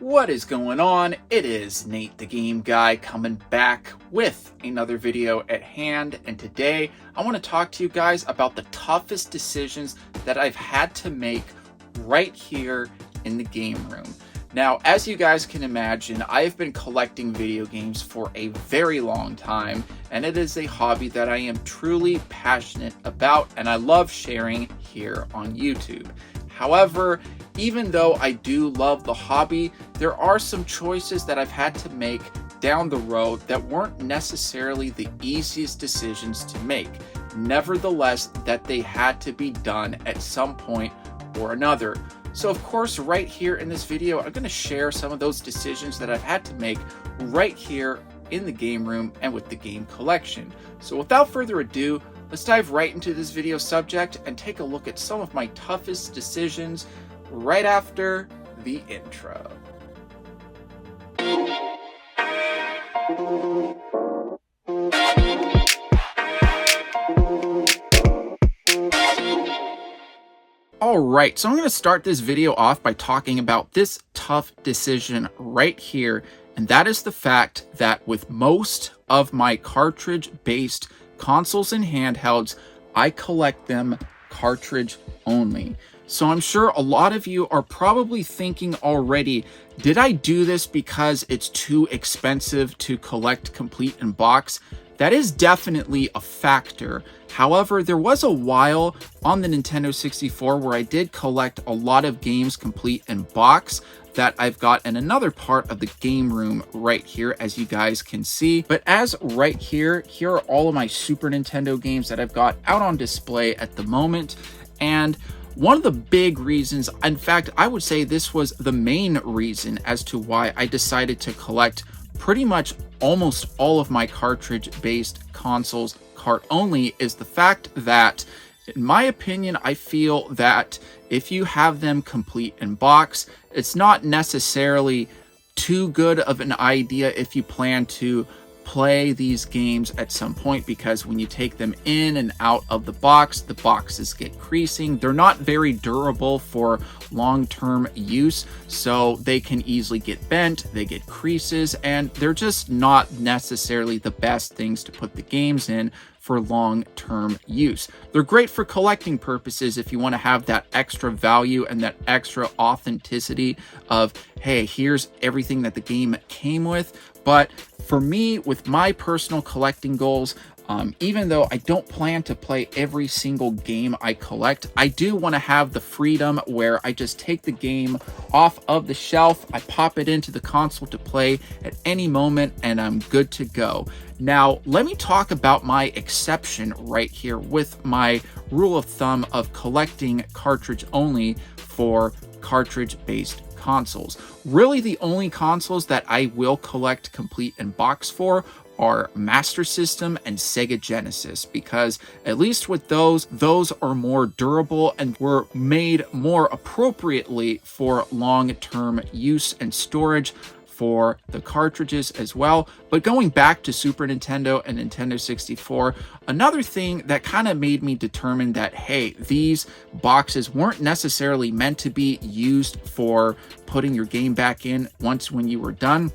What is going on? It is Nate the Game Guy coming back with another video at hand, and today I want to talk to you guys about the toughest decisions that I've had to make right here in the game room. Now, as you guys can imagine, I've been collecting video games for a very long time, and it is a hobby that I am truly passionate about and I love sharing here on YouTube. However, even though I do love the hobby, there are some choices that I've had to make down the road that weren't necessarily the easiest decisions to make. Nevertheless, that they had to be done at some point or another. So of course, right here in this video, I'm going to share some of those decisions that I've had to make right here in the game room and with the game collection. So without further ado, let's dive right into this video subject and take a look at some of my toughest decisions right after the intro. Alright, so I'm going to start this video off by talking about this tough decision right here, and that is the fact that with most of my cartridge-based consoles and handhelds, I collect them cartridge only. So I'm sure a lot of you are probably thinking already, did I do this because it's too expensive to collect complete in box? That is definitely a factor. However, there was a while on the Nintendo 64 where I did collect a lot of games complete in box that I've got in another part of the game room right here, as you guys can see. But as right here are all of my Super Nintendo games that I've got out on display at the moment. And one of the big reasons, in fact, I would say this was the main reason as to why I decided to collect pretty much almost all of my cartridge-based consoles cart only, is the fact that, in my opinion, I feel that if you have them complete in box, it's not necessarily too good of an idea if you plan to play these games at some point, because when you take them in and out of the boxes get creasing. They're not very durable for long-term use, so they can easily get bent, they get creases, and they're just not necessarily the best things to put the games in for long-term use. They're great for collecting purposes if you want to have that extra value and that extra authenticity of, hey, here's everything that the game came with. But for me, with my personal collecting goals, even though I don't plan to play every single game I collect, I do want to have the freedom where I just take the game off of the shelf, I pop it into the console to play at any moment, and I'm good to go. Now, let me talk about my exception right here with my rule of thumb of collecting cartridge only for cartridge-based consoles. Really, the only consoles that I will collect complete in box for are Master System and Sega Genesis, because at least with those are more durable and were made more appropriately for long-term use and storage for the cartridges as well. But going back to Super Nintendo and Nintendo 64, another thing that kind of made me determine that, hey, these boxes weren't necessarily meant to be used for putting your game back in once when you were done.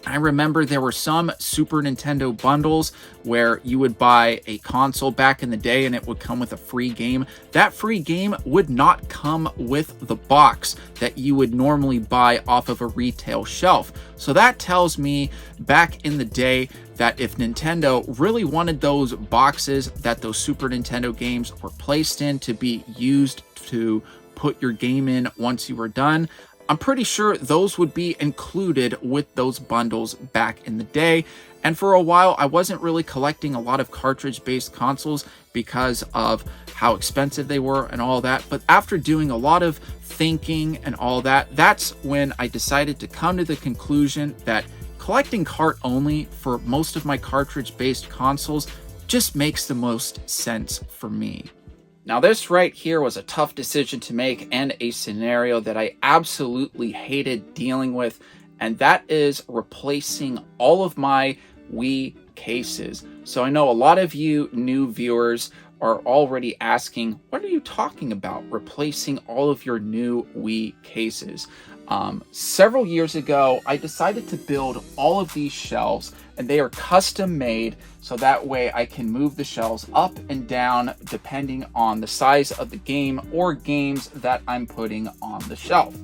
I remember there were some Super Nintendo bundles where you would buy a console back in the day and it would come with a free game. That free game would not come with the box that you would normally buy off of a retail shelf. So that tells me back in the day that if Nintendo really wanted those boxes that those Super Nintendo games were placed in to be used to put your game in once you were done, I'm pretty sure those would be included with those bundles back in the day. And for a while, I wasn't really collecting a lot of cartridge-based consoles because of how expensive they were and all that. But after doing a lot of thinking and all that, that's when I decided to come to the conclusion that collecting cart only for most of my cartridge-based consoles just makes the most sense for me. Now this right here was a tough decision to make and a scenario that I absolutely hated dealing with, and that is replacing all of my Wii cases. So I know a lot of you new viewers are already asking, what are you talking about, replacing all of your new Wii cases? Several years ago, I decided to build all of these shelves, and they are custom made, so that way I can move the shelves up and down depending on the size of the game or games that I'm putting on the shelf.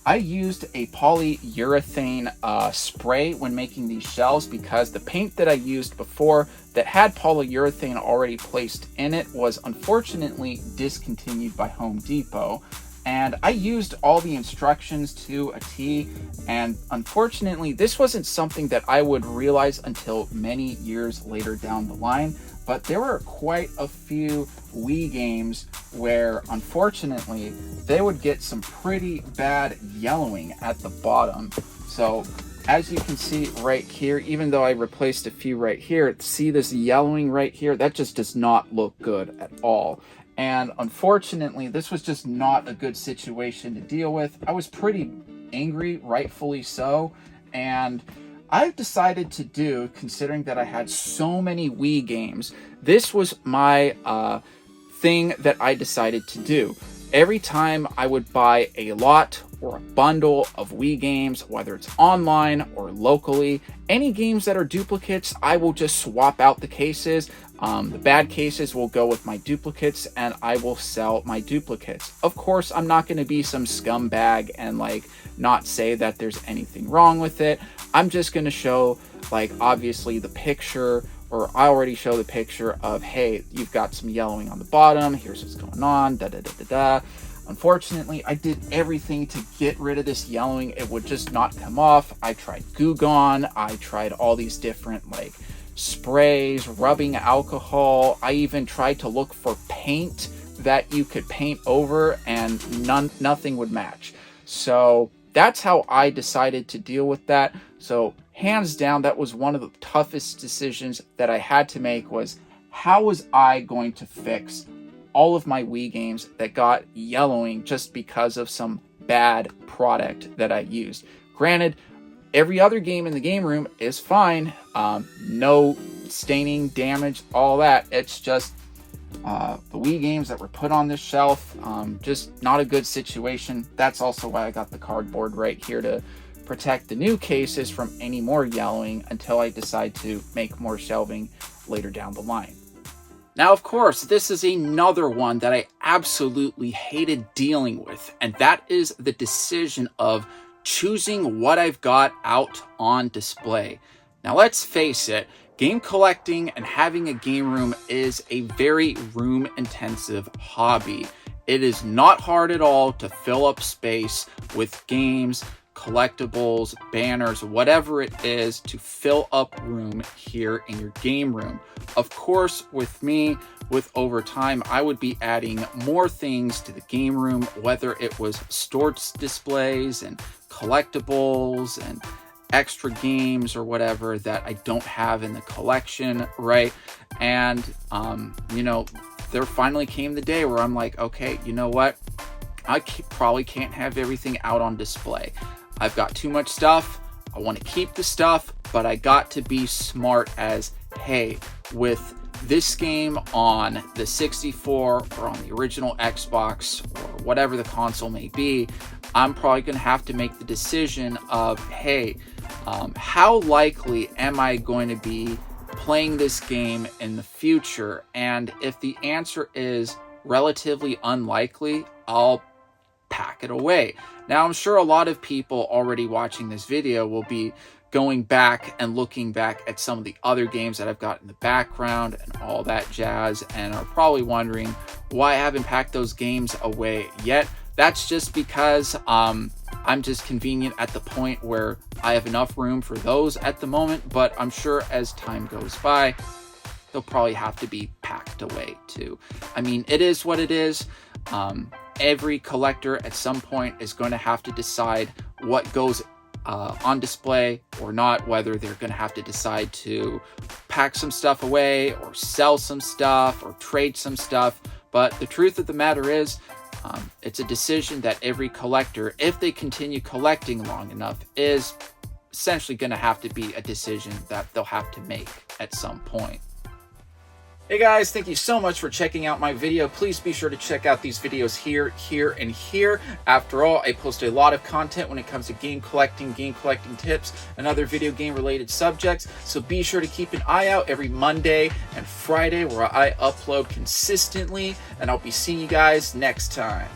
I used a polyurethane spray when making these shelves because the paint that I used before that had polyurethane already placed in it was unfortunately discontinued by Home Depot. And I used all the instructions to a T, and unfortunately this wasn't something that I would realize until many years later down the line. But there were quite a few Wii games where unfortunately they would get some pretty bad yellowing at the bottom. So as you can see right here, even though I replaced a few right here, see this yellowing right here? That just does not look good at all. And unfortunately, this was just not a good situation to deal with. I was pretty angry, rightfully so, and I've decided to do, considering that I had so many Wii games, this was my thing that I decided to do. Every time I would buy a lot or a bundle of Wii games, whether it's online or locally, any games that are duplicates, I will just swap out the cases. The bad cases will go with my duplicates, and I will sell my duplicates. Of course, I'm not going to be some scumbag and like not say that there's anything wrong with it. I'm just going to show, like, obviously the picture, or I already show the picture of, hey, you've got some yellowing on the bottom, here's what's going on, da da da da da. Unfortunately, I did everything to get rid of this yellowing. It would just not come off. I tried Goo Gone, I tried all these different like sprays, rubbing alcohol. I even tried to look for paint that you could paint over, and nothing would match. So that's how I decided to deal with that. So hands down, that was one of the toughest decisions that I had to make, was how was I going to fix all of my Wii games that got yellowing just because of some bad product that I used. Granted, every other game in the game room is fine. No staining, damage, all that. It's just the Wii games that were put on this shelf, just not a good situation. That's also why I got the cardboard right here to protect the new cases from any more yellowing until I decide to make more shelving later down the line. Now, of course, this is another one that I absolutely hated dealing with, and that is the decision of choosing what I've got out on display. Now, let's face it, game collecting and having a game room is a very room-intensive hobby. It is not hard at all to fill up space with games, collectibles, banners, whatever it is, to fill up room here in your game room. Of course, with me, with over time, I would be adding more things to the game room, whether it was stored displays and collectibles and extra games or whatever that I don't have in the collection, right? And, you know, there finally came the day where I'm like, okay, you know what? I probably can't have everything out on display. I've got too much stuff. I want to keep the stuff, but I got to be smart as, hey, with this game on the 64 or on the original Xbox or whatever the console may be, I'm probably going to have to make the decision of, hey, how likely am I going to be playing this game in the future? And if the answer is relatively unlikely, I'll pack it away. Now, I'm sure a lot of people already watching this video will be going back and looking back at some of the other games that I've got in the background and all that jazz, and are probably wondering why I haven't packed those games away yet. That's just because I'm just convenient at the point where I have enough room for those at the moment, but I'm sure as time goes by, they'll probably have to be packed away too. I mean, it is what it is. Every collector at some point is going to have to decide what goes on display or not, whether they're going to have to decide to pack some stuff away or sell some stuff or trade some stuff. But the truth of the matter is, it's a decision that every collector, if they continue collecting long enough, is essentially going to have to be a decision that they'll have to make at some point. Hey guys, thank you so much for checking out my video. Please be sure to check out these videos here, here, and here. After all, I post a lot of content when it comes to game collecting tips, and other video game related subjects. So be sure to keep an eye out every Monday and Friday where I upload consistently, and I'll be seeing you guys next time.